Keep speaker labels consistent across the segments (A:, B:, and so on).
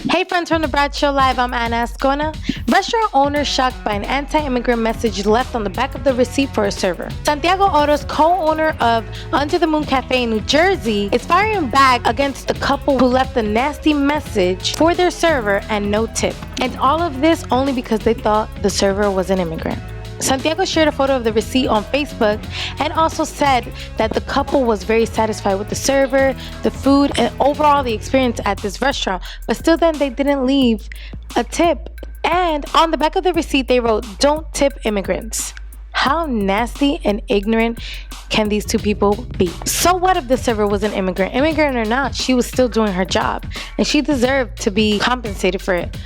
A: Hey friends from the Brad Show Live, I'm Anna Azcona. Restaurant owner shocked by an anti-immigrant message left on the back of the receipt for a server. Santiago Oro's co-owner of Under the Moon Cafe in New Jersey is firing back against the couple who left a nasty message for their server and no tip. And all of this only because they thought the server was an immigrant. Santiago shared a photo of the receipt on Facebook and also said that the couple was very satisfied with the server, the food, and overall the experience at this restaurant. But still then they didn't leave a tip. And on the back of the receipt they wrote, "Don't tip immigrants." How nasty and ignorant can these two people be? So what if the server was an immigrant? Immigrant or not, she was still doing her job and she deserved to be compensated for it.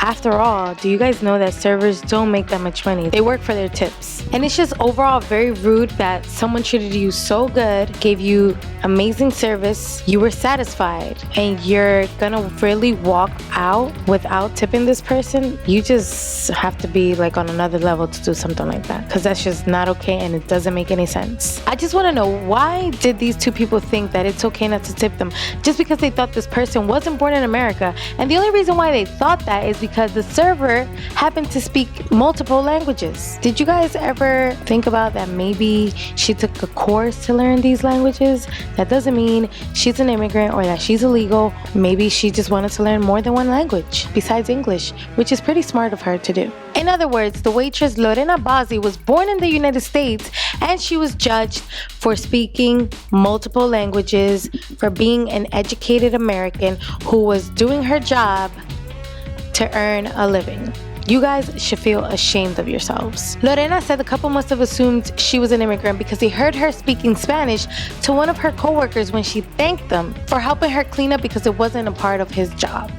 A: After all, do you guys know that servers don't make that much money? They work for their tips. And it's just overall very rude that someone treated you so good, gave you amazing service, you were satisfied, and you're gonna really walk out without tipping this person? You just have to be like on another level to do something like that, because that's just not okay and it doesn't make any sense. I just want to know, why did these two people think that it's okay not to tip them? Just because they thought this person wasn't born in America. And the only reason why they thought that is because the server happened to speak multiple languages. Did you guys ever think about that maybe she took a course to learn these languages? That doesn't mean she's an immigrant or that she's illegal. Maybe she just wanted to learn more than one language besides English, which is pretty smart of her to do. In other words, the waitress Lorena Bazzi was born in the United States and she was judged for speaking multiple languages, for being an educated American who was doing her job to earn a living. You guys should feel ashamed of yourselves. Lorena said the couple must have assumed she was an immigrant because they heard her speaking Spanish to one of her coworkers when she thanked them for helping her clean up because it wasn't a part of his job.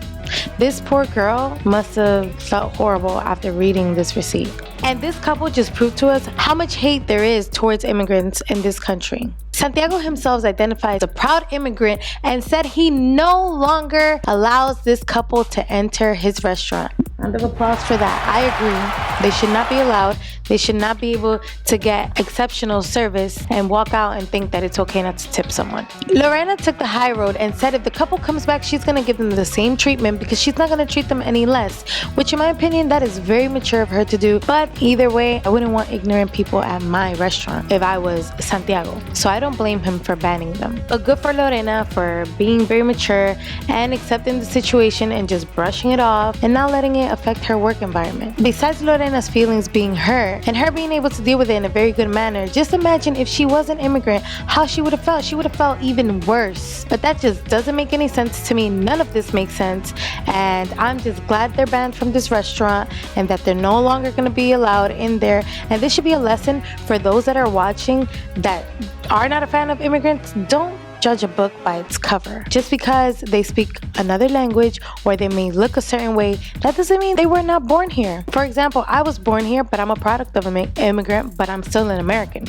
A: This poor girl must have felt horrible after reading this receipt. And this couple just proved to us how much hate there is towards immigrants in this country. Santiago himself identifies as a proud immigrant and said he no longer allows this couple to enter his restaurant. Round of applause for that. I agree. They should not be allowed. They should not be able to get exceptional service and walk out and think that it's okay not to tip someone. Lorena took the high road and said if the couple comes back, she's going to give them the same treatment because she's not going to treat them any less, which in my opinion, that is very mature of her to do. But either way, I wouldn't want ignorant people at my restaurant if I was Santiago. So I don't blame him for banning them. But good for Lorena for being very mature and accepting the situation and just brushing it off and not letting it affect her work environment. Besides Lorena's feelings being hurt and her being able to deal with it in a very good manner, just imagine if she was an immigrant, how she would have felt. She would have felt even worse. But that just doesn't make any sense to me. None of this makes sense. And I'm just glad they're banned from this restaurant and that they're no longer going to be allowed in there. And this should be a lesson for those that are watching that are not a fan of immigrants. Don't judge a book by its cover. Just because they speak another language or they may look a certain way, that doesn't mean they were not born here. For example, I was born here, but I'm a product of an immigrant, but I'm still an American.